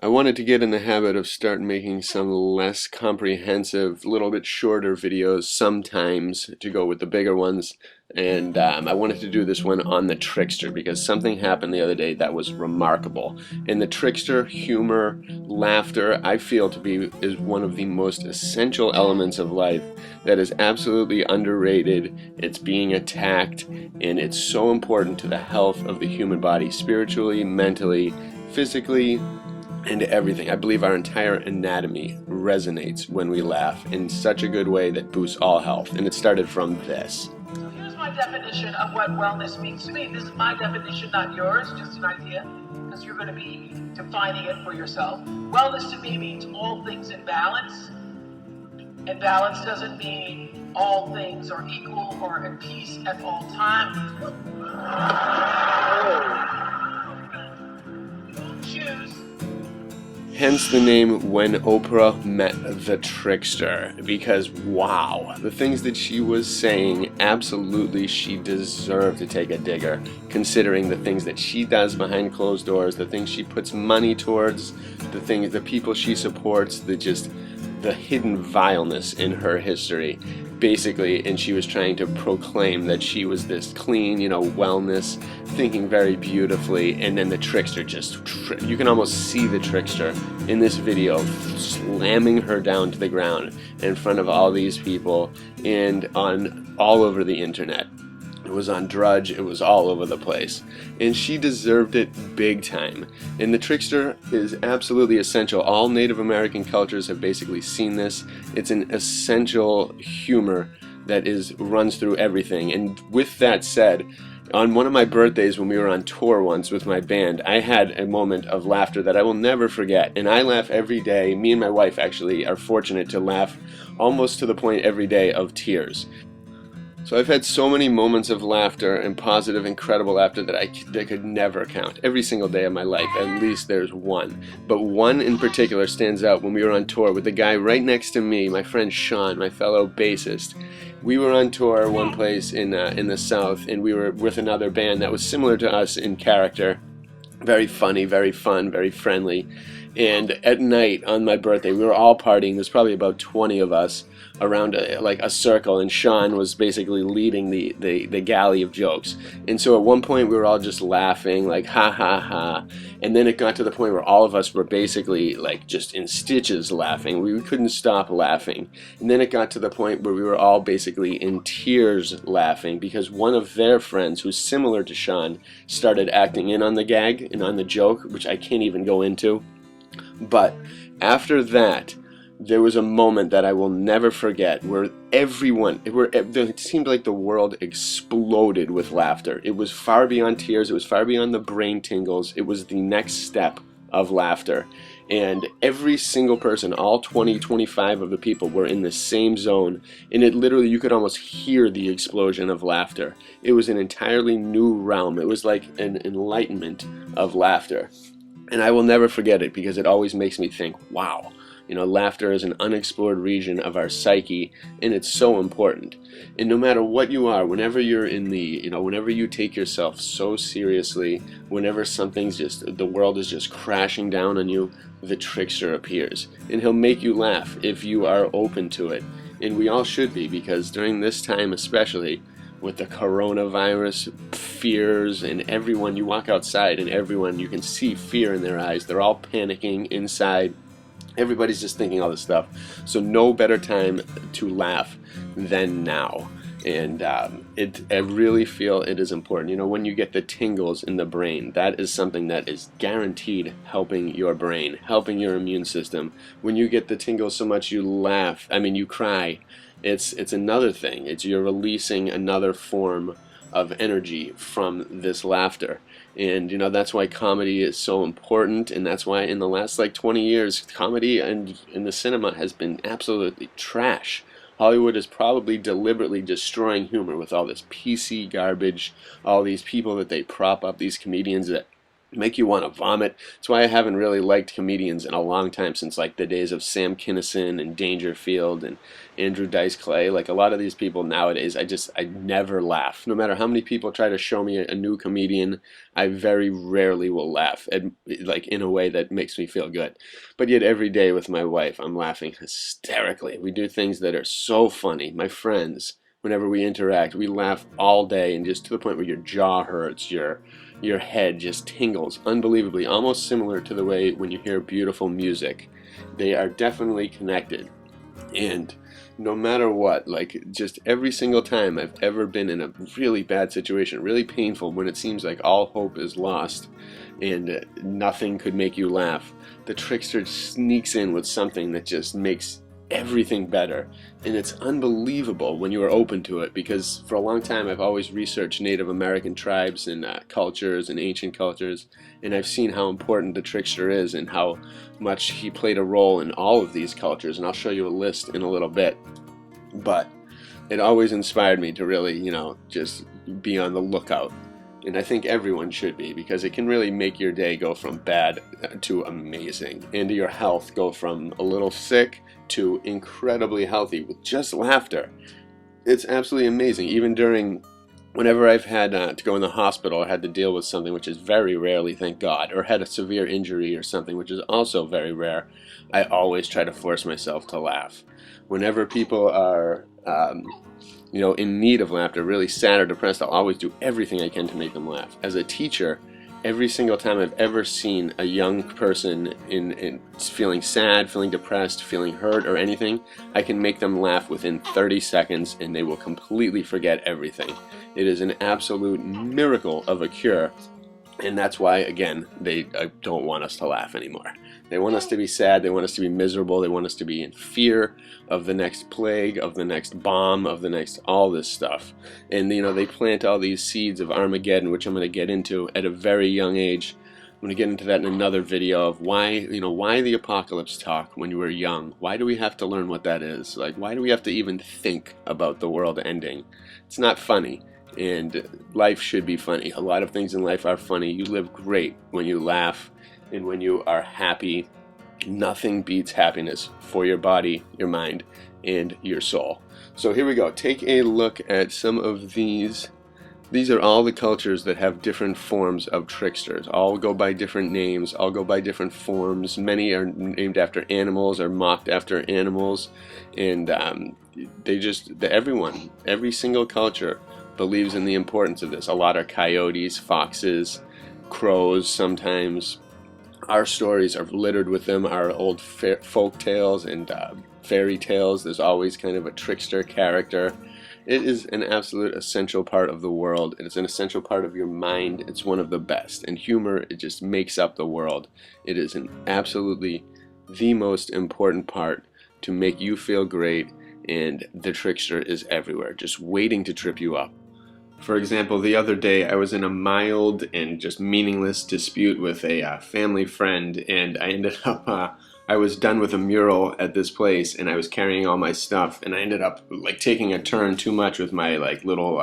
I wanted to get in the habit of start making some less comprehensive, little bit shorter videos sometimes to go with the bigger ones. And I wanted to do this one on the Trickster because something happened the other day that was remarkable. In the Trickster, humor, laughter, I feel to be is one of the most essential elements of life that is absolutely underrated. It's being attacked, and it's so important to the health of the human body, spiritually, mentally, physically, and everything. I believe our entire anatomy resonates when we laugh in such a good way that boosts all health. And it started from this. So here's my definition of what wellness means to me. This is my definition, not yours, just an idea, because you're going to be defining it for yourself. Wellness to me means all things in balance. And balance doesn't mean all things are equal or at peace at all times. Choose. Hence the name When Oprah Met the Trickster, because wow, the things that she was saying, absolutely she deserved to take a digger, considering the things that she does behind closed doors, the things she puts money towards, the people she supports, the hidden vileness in her history, basically. And she was trying to proclaim that she was this clean, wellness, thinking very beautifully. And then the Trickster you can almost see the Trickster in this video slamming her down to the ground in front of all these people and on all over the internet. It was on Drudge, it was all over the place. And she deserved it big time. And the Trickster is absolutely essential. All Native American cultures have basically seen this. It's an essential humor that runs through everything. And with that said, on one of my birthdays when we were on tour once with my band, I had a moment of laughter that I will never forget. And I laugh every day. Me and my wife actually are fortunate to laugh almost to the point every day of tears. So I've had so many moments of laughter and positive, incredible laughter that I could never count. Every single day of my life, at least there's one. But one in particular stands out when we were on tour with the guy right next to me, my friend Sean, my fellow bassist. We were on tour one place in the South, and we were with another band that was similar to us in character. Very funny, very fun, very friendly. And at night on my birthday, we were all partying. There's probably about 20 of us around a circle, and Sean was basically leading the galley of jokes. And so at one point we were all just laughing, like ha ha ha. And then it got to the point where all of us were basically like just in stitches laughing. We couldn't stop laughing. And then it got to the point where we were all basically in tears laughing because one of their friends, who's similar to Sean, started acting in on the gag and on the joke, which I can't even go into. But after that, there was a moment that I will never forget where it seemed like the world exploded with laughter. It was far beyond tears. It was far beyond the brain tingles. It was the next step of laughter. And every single person, all 20, 25 of the people were in the same zone. And it literally, you could almost hear the explosion of laughter. It was an entirely new realm. It was like an enlightenment of laughter. And I will never forget it because it always makes me think, wow, laughter is an unexplored region of our psyche, and it's so important. And no matter what you are, whenever you're whenever you take yourself so seriously, whenever the world is just crashing down on you, the Trickster appears. And he'll make you laugh if you are open to it. And we all should be, because during this time especially, with the coronavirus fears, and everyone, you walk outside and everyone, you can see fear in their eyes. They're all panicking inside. Everybody's just thinking all this stuff. So no better time to laugh than now. And I really feel it is important. When you get the tingles in the brain, that is something that is guaranteed helping your brain, helping your immune system. When you get the tingles so much you laugh, you cry, it's another thing. You're releasing another form of energy from this laughter. And that's why comedy is so important, and that's why in the last 20 years comedy and in the cinema has been absolutely trash. Hollywood is probably deliberately destroying humor with all this PC garbage, all these people that they prop up, these comedians that make you want to vomit. That's why I haven't really liked comedians in a long time, since like the days of Sam Kinison and Dangerfield and Andrew Dice Clay. Like a lot of these people nowadays, I never laugh. No matter how many people try to show me a new comedian, I very rarely will laugh, like in a way that makes me feel good. But yet every day with my wife, I'm laughing hysterically. We do things that are so funny. My friends, whenever we interact, we laugh all day, and just to the point where your jaw hurts, your head just tingles unbelievably, almost similar to the way when you hear beautiful music. They are definitely connected. And no matter what, like just every single time I've ever been in a really bad situation, really painful, when it seems like all hope is lost and nothing could make you laugh, the trickster sneaks in with something that just makes everything better. And it's unbelievable when you are open to it, because for a long time I've always researched Native American tribes and cultures and ancient cultures, and I've seen how important the trickster is and how much he played a role in all of these cultures, and I'll show you a list in a little bit. But it always inspired me to really, just be on the lookout. And I think everyone should be, because it can really make your day go from bad to amazing, and your health go from a little sick to incredibly healthy with just laughter. It's absolutely amazing. Even whenever I've had to go in the hospital or had to deal with something, which is very rarely, thank God, or had a severe injury or something, which is also very rare, I always try to force myself to laugh. Whenever people are in need of laughter, really sad or depressed, I'll always do everything I can to make them laugh. As a teacher, every single time I've ever seen a young person in feeling sad, feeling depressed, feeling hurt or anything, I can make them laugh within 30 seconds and they will completely forget everything. It is an absolute miracle of a cure. And that's why, again, they don't want us to laugh anymore. They want us to be sad, they want us to be miserable, they want us to be in fear of the next plague, of the next bomb, of the next all this stuff. And they plant all these seeds of Armageddon, which I'm going to get into at a very young age. I'm going to get into that in another video of why the apocalypse talk when you were young. Why do we have to learn what that is? Like, why do we have to even think about the world ending? It's not funny. And life should be funny. A lot of things in life are funny. You live great when you laugh and when you are happy. Nothing beats happiness for your body, your mind, and your soul. So here we go. Take a look at some of these. These are all the cultures that have different forms of tricksters. All go by different names, all go by different forms. Many are named after animals or mocked after animals. And every single culture believes in the importance of this. A lot are coyotes, foxes, crows sometimes. Our stories are littered with them, our old folk tales and fairy tales. There's always kind of a trickster character. It is an absolute essential part of the world. It's an essential part of your mind. It's one of the best. And humor, it just makes up the world. It is absolutely the most important part to make you feel great, and the trickster is everywhere, just waiting to trip you up. For example, the other day I was in a mild and just meaningless dispute with a family friend, and I ended up, I was done with a mural at this place, and I was carrying all my stuff, and I ended up like taking a turn too much with my little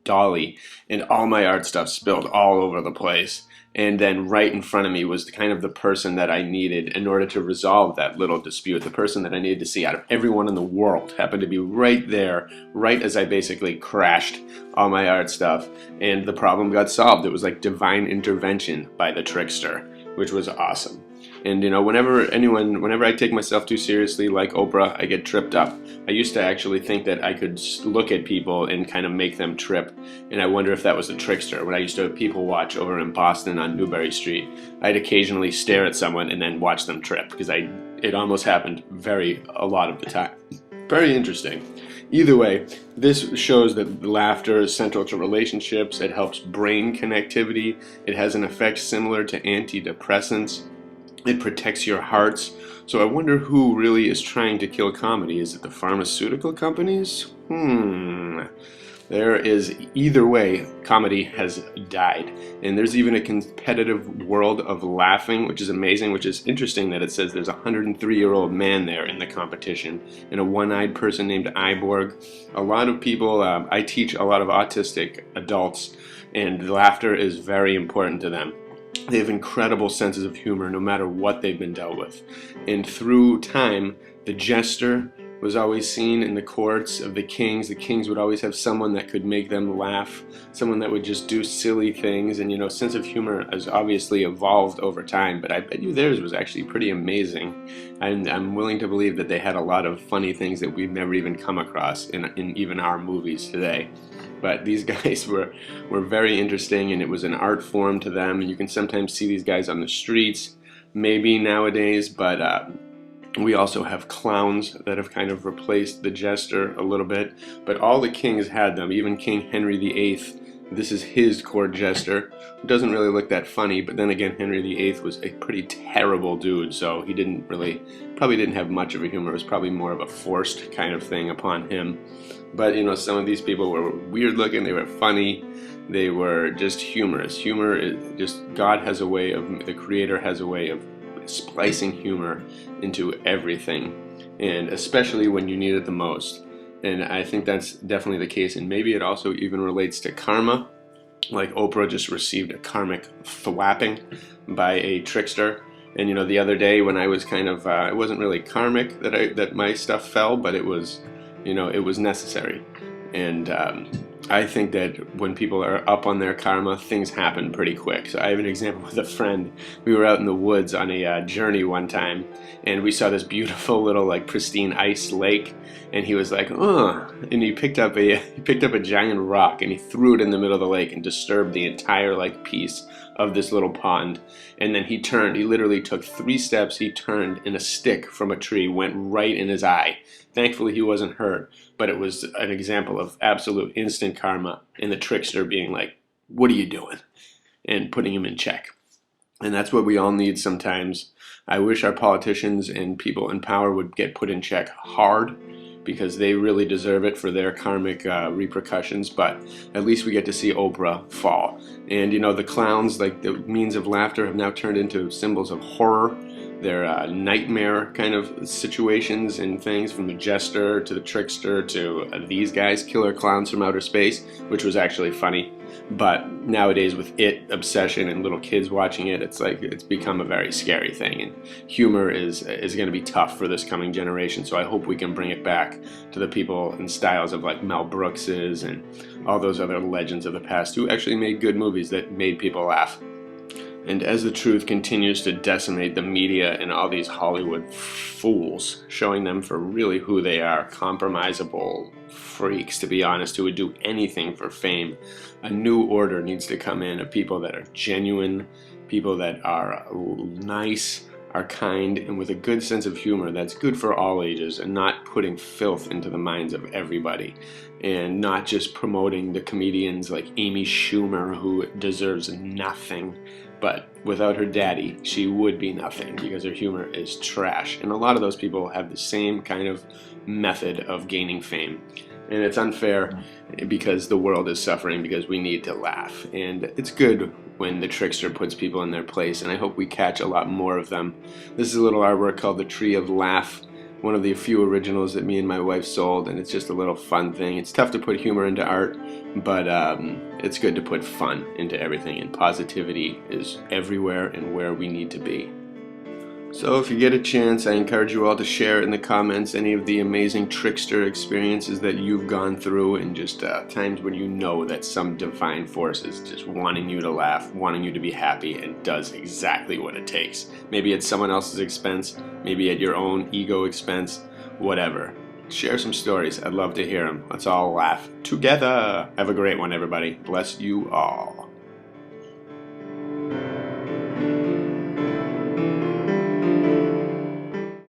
dolly, and all my art stuff spilled all over the place. And then right in front of me was the person that I needed in order to resolve that little dispute. The person that I needed to see out of everyone in the world happened to be right there, right as I basically crashed all my art stuff. And the problem got solved. It was like divine intervention by the trickster, which was awesome. And whenever I take myself too seriously, like Oprah, I get tripped up. I used to actually think that I could look at people and kind of make them trip, and I wonder if that was a trickster. When I used to people watch over in Boston on Newbury Street, I'd occasionally stare at someone and then watch them trip, because it almost happened a lot of the time. Very interesting. Either way, this shows that laughter is central to relationships. It helps brain connectivity. It has an effect similar to antidepressants. It protects your hearts. So I wonder who really is trying to kill comedy. Is it the pharmaceutical companies? Either way, comedy has died. And there's even a competitive world of laughing, which is amazing, which is interesting that it says there's a 103-year-old man there in the competition, and a one-eyed person named Iborg. A lot of people, I teach a lot of autistic adults, and laughter is very important to them. They have incredible senses of humor no matter what they've been dealt with. And through time, the jester was always seen in the courts of the kings. The kings would always have someone that could make them laugh, someone that would just do silly things. And you know, sense of humor has obviously evolved over time, but I bet you theirs was actually pretty amazing. And I'm willing to believe that they had a lot of funny things that we've never even come across in even our movies today. But these guys were very interesting, and it was an art form to them. And you can sometimes see these guys on the streets, maybe nowadays, but we also have clowns that have kind of replaced the jester a little bit. But all the kings had them, even King Henry VIII. This is his court jester, who doesn't really look that funny, but then again, Henry VIII was a pretty terrible dude, so he probably didn't have much of a humor. It was probably more of a forced kind of thing upon him. But you know, some of these people were weird looking, they were funny, they were just humorous. Humor is just, God has a way of, the Creator has a way of splicing humor into everything, and especially when you need it the most. And I think that's definitely the case, and maybe it also even relates to karma. Like Oprah just received a karmic thwapping by a trickster. And you know, the other day when I was kind of, it wasn't really karmic that my stuff fell, but it was, you know, it was necessary. And I think that when people are up on their karma, things happen pretty quick. So I have an example with a friend. We were out in the woods on a journey one time, and we saw this beautiful little like pristine ice lake, and he was like, "Ugh," and he picked up a giant rock and he threw it in the middle of the lake and disturbed the entire like piece of this little pond. And then he literally took 3 steps, he turned, and a stick from a tree went right in his eye. Thankfully he wasn't hurt, but it was an example of absolute instant karma, and the trickster being like, "What are you doing?" and putting him in check. And that's what we all need sometimes. I wish our politicians and people in power would get put in check hard, because they really deserve it for their karmic repercussions. But at least we get to see Oprah fall. And you know, the clowns, like the means of laughter, have now turned into symbols of horror. They're nightmare kind of situations and things, from the jester to the trickster to these guys, killer clowns from outer space, which was actually funny. But nowadays, with it obsession and little kids watching it, it's like it's become a very scary thing. And humor is going to be tough for this coming generation. So I hope we can bring it back to the people and styles of like Mel Brooks's and all those other legends of the past who actually made good movies that made people laugh. And as the truth continues to decimate the media and all these Hollywood fools, showing them for really who they are, compromisable freaks, to be honest, who would do anything for fame, a new order needs to come in of people that are genuine, people that are nice, are kind, and with a good sense of humor that's good for all ages, and not putting filth into the minds of everybody, and not just promoting the comedians like Amy Schumer, who deserves nothing. But without her daddy, she would be nothing, because her humor is trash. And a lot of those people have the same kind of method of gaining fame. And it's unfair, because the world is suffering, because we need to laugh. And it's good when the trickster puts people in their place, and I hope we catch a lot more of them. This is a little artwork called The Tree of Laugh, one of the few originals that me and my wife sold, and it's just a little fun thing. It's tough to put humor into art, but it's good to put fun into everything, and positivity is everywhere and where we need to be. So if you get a chance, I encourage you all to share in the comments any of the amazing trickster experiences that you've gone through, and just times when you know that some divine force is just wanting you to laugh, wanting you to be happy, and does exactly what it takes. Maybe at someone else's expense, maybe at your own ego expense, whatever. Share some stories. I'd love to hear them. Let's all laugh together. Have a great one, everybody. Bless you all.